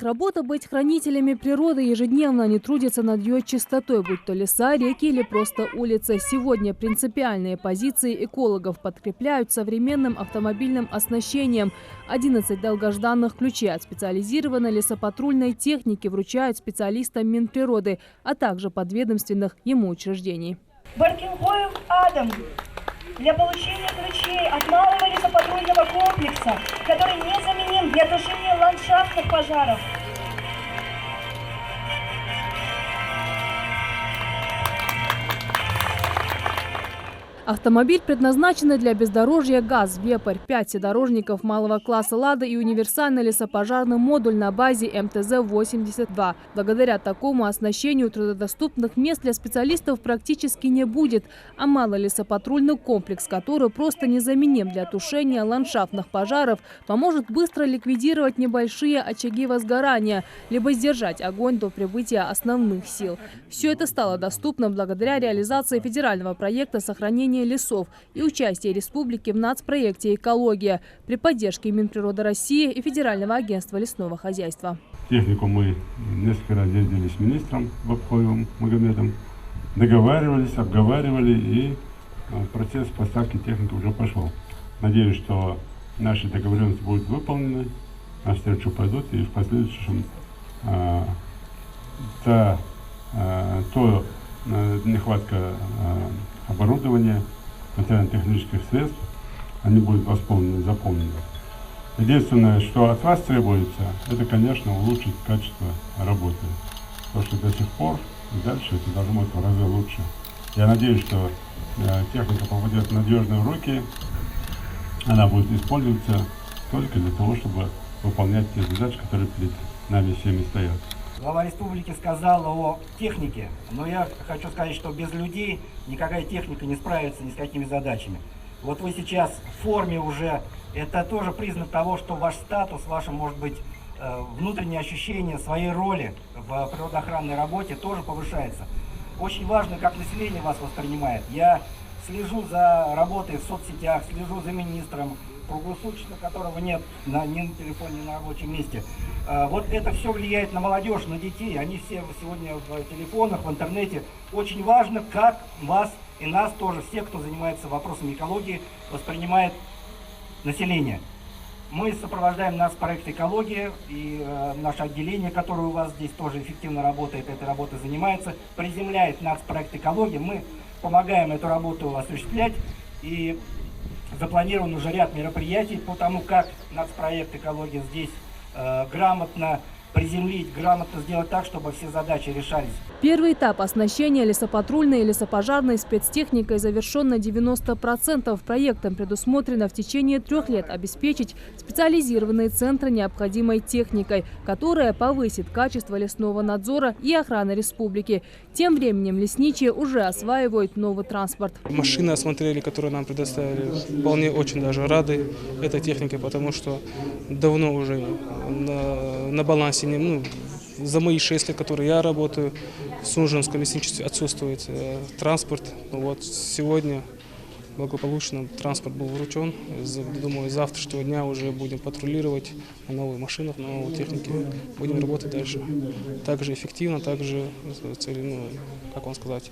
Работа быть хранителями природы. Ежедневно они трудятся над ее чистотой, будь то леса, реки или просто улицы. Сегодня принципиальные позиции экологов подкрепляют современным автомобильным оснащением. 11 долгожданных ключей от специализированной лесопатрульной техники вручают специалистам Минприроды, а также подведомственных ему учреждений. Баркингоев Адам для получения ключей от малого лесопатрульного комплекса, который незаменим для тушения ландшафтных пожаров. Автомобиль предназначен для бездорожья ГАЗ «Вепрь». 5 вседорожников малого класса «Лада» и универсальный лесопожарный модуль на базе МТЗ-82. Благодаря такому оснащению труднодоступных мест для специалистов практически не будет. А малый лесопатрульный комплекс, который просто незаменим для тушения ландшафтных пожаров, поможет быстро ликвидировать небольшие очаги возгорания, либо сдержать огонь до прибытия основных сил. Все это стало доступно благодаря реализации федерального проекта сохранения лесов и участия республики в нацпроекте «Экология» при поддержке Минприроды России и Федерального агентства лесного хозяйства. Технику мы несколько раз ездили с министром Бабхоевым Магомедом, договаривались, обговаривали, и процесс поставки техники уже пошел. Надеюсь, что наши договоренности будут выполнены, навстречу пойдут, и в последующем нехватка оборудования, материально-технических средств, они будут восполнены, заполнены. Единственное, что от вас требуется, это, конечно, улучшить качество работы. Потому что до сих пор и дальше это должно быть в разы лучше. Я надеюсь, что техника попадет в надежные руки, она будет использоваться только для того, чтобы выполнять те задачи, которые перед нами всеми стоят. Глава республики сказал о технике, но я хочу сказать, что без людей никакая техника не справится ни с какими задачами. Вот вы сейчас в форме уже, это тоже признак того, что ваш статус, ваше, может быть, внутреннее ощущение своей роли в природоохранной работе тоже повышается. Очень важно, как население вас воспринимает. Я слежу за работой в соцсетях, слежу за министром, круглосуточно которого нет ни на телефоне, ни на рабочем месте. Вот это все влияет на молодежь, на детей. Они все сегодня в телефонах, в интернете. Очень важно, как вас и нас тоже, все, кто занимается вопросами экологии, воспринимает население. Мы сопровождаем нацпроект «Экология», и наше отделение, которое у вас здесь тоже эффективно работает, этой работой занимается, приземляет нацпроект «Экология». Мы помогаем эту работу осуществлять, и запланирован уже ряд мероприятий по тому, как нацпроект «Экология» здесь грамотно приземлить, грамотно сделать так, чтобы все задачи решались. Первый этап оснащения лесопатрульной и лесопожарной спецтехникой завершен на 90%. Проектом предусмотрено в течение 3 лет обеспечить специализированные центры необходимой техникой, которая повысит качество лесного надзора и охраны республики. Тем временем лесничие уже осваивают новый транспорт. Машины осмотрели, которые нам предоставили, вполне очень даже рады этой технике, потому что давно уже на балансе за мои 6 лет, которые я работаю, в Сунжинском лесничестве отсутствует транспорт. Вот сегодня благополучно транспорт был вручен. Думаю, с завтрашнего дня уже будем патрулировать на новых машинах, на новой технике. Будем работать дальше. Также эффективно, также, как вам сказать,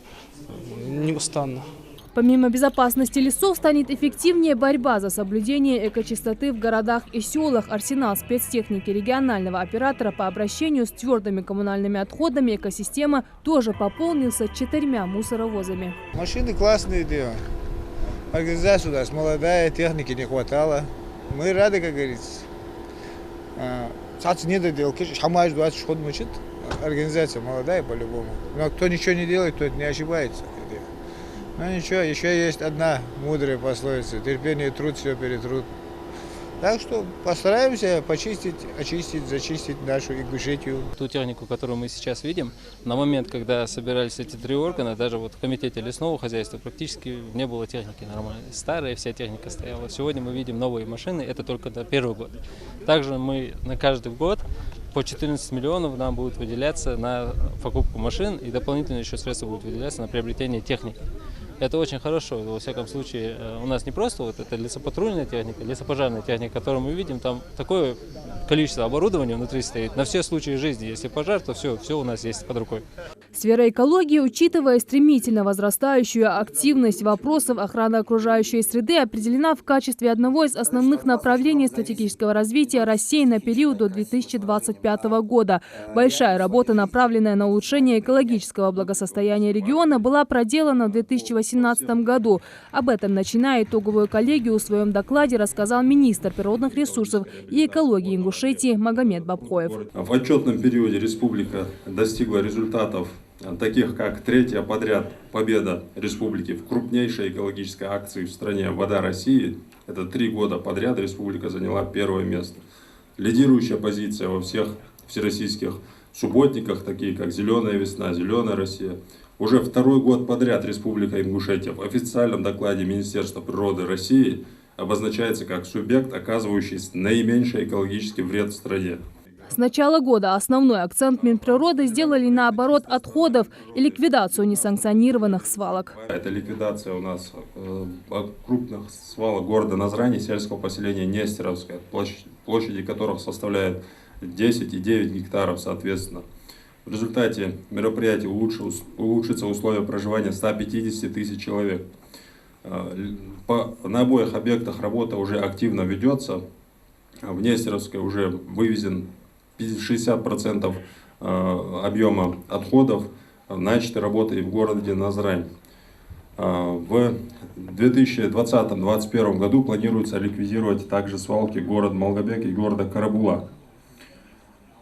неустанно. Помимо безопасности лесов станет эффективнее борьба за соблюдение экочистоты в городах и селах. Арсенал спецтехники регионального оператора по обращению с твердыми коммунальными отходами экосистема тоже пополнился 4 мусоровозами. Машины классные делают. Организация у нас молодая, техники не хватало. Мы рады, как говорится. Организация молодая по-любому. Но кто ничего не делает, тот не ошибается. Ну ничего, еще есть одна мудрая пословица: терпение и труд все перетрут. Так что постараемся почистить, очистить, зачистить нашу Ингушетию. Ту технику, которую мы сейчас видим, на момент, когда собирались эти 3 органа, даже вот в комитете лесного хозяйства практически не было техники нормальной. Старая вся техника стояла. Сегодня мы видим новые машины, это только на 1-й год. Также мы на каждый год по 14 миллионов нам будет выделяться на покупку машин, и дополнительно еще средства будут выделяться на приобретение техники. Это очень хорошо. Во всяком случае, у нас не просто вот это лесопатрульная техника, лесопожарная техника, которую мы видим, там такое количество оборудования внутри стоит. На все случаи жизни, если пожар, то все у нас есть под рукой. Сфера экологии, учитывая стремительно возрастающую активность вопросов охраны окружающей среды, определена в качестве одного из основных направлений стратегического развития России на период до 2025 года. Большая работа, направленная на улучшение экологического благосостояния региона, была проделана в 2018 году. Об этом, начиная итоговую коллегию, в своем докладе рассказал министр природных ресурсов и экологии Ингушетии Магомед Бабхоев. В отчетном периоде республика достигла результатов, таких как третья подряд победа республики в крупнейшей экологической акции в стране «Вода России». Это 3 года подряд республика заняла первое место. Лидирующая позиция во всех всероссийских субботниках, такие как «Зеленая весна», «Зеленая Россия». Уже 2-й год подряд Республика Ингушетия в официальном докладе Министерства природы России обозначается как субъект, оказывающий наименьший экологический вред в стране. С начала года основной акцент Минприроды сделали на оборот отходов и ликвидацию несанкционированных свалок. Это ликвидация у нас крупных свалок города Назрани, сельского поселения Нестеровское, площади которых составляет 10 и 9 гектаров соответственно. В результате мероприятия улучшится условия проживания 150 тысяч человек. На обоих объектах работа уже активно ведется. В Нестеровской уже вывезен 60% объема отходов. Начаты работы и в городе Назрань. В 2020-2021 году планируется ликвидировать также свалки города Малгобек и города Карабулак.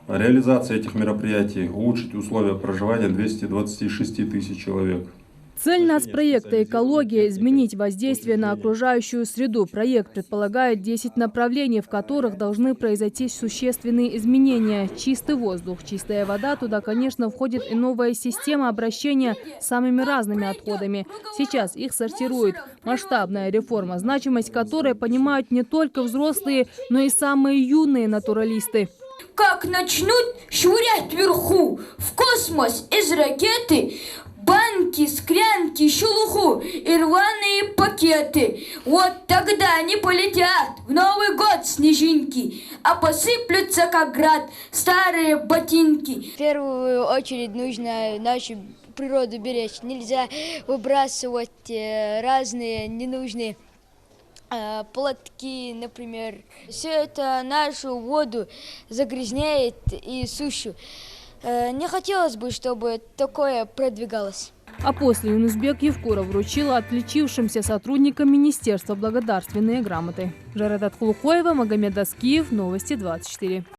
Реализация этих мероприятий улучшит условия проживания 226 тысяч человек. Цель нацпроекта «Экология» – изменить воздействие на окружающую среду. Проект предполагает 10 направлений, в которых должны произойти существенные изменения. Чистый воздух, чистая вода. Туда, конечно, входит и новая система обращения с самыми разными отходами. Сейчас их сортируют. Масштабная реформа, значимость которой понимают не только взрослые, но и самые юные натуралисты. Как начнут швырять вверху в космос из ракеты банки, склянки, шелуху и рваные пакеты, вот тогда они полетят в Новый год снежинки, а посыплются как град старые ботинки. В первую очередь нужно нашу природу беречь. Нельзя выбрасывать разные ненужные платки, например. Все это нашу воду загрязняет и сушу. Не хотелось бы, чтобы такое продвигалось. А после Юнусбек Евкуров вручила отличившимся сотрудникам министерства благодарственные грамоты. Жарат Аткулукоева, Магомед Аскиев, Новости 24.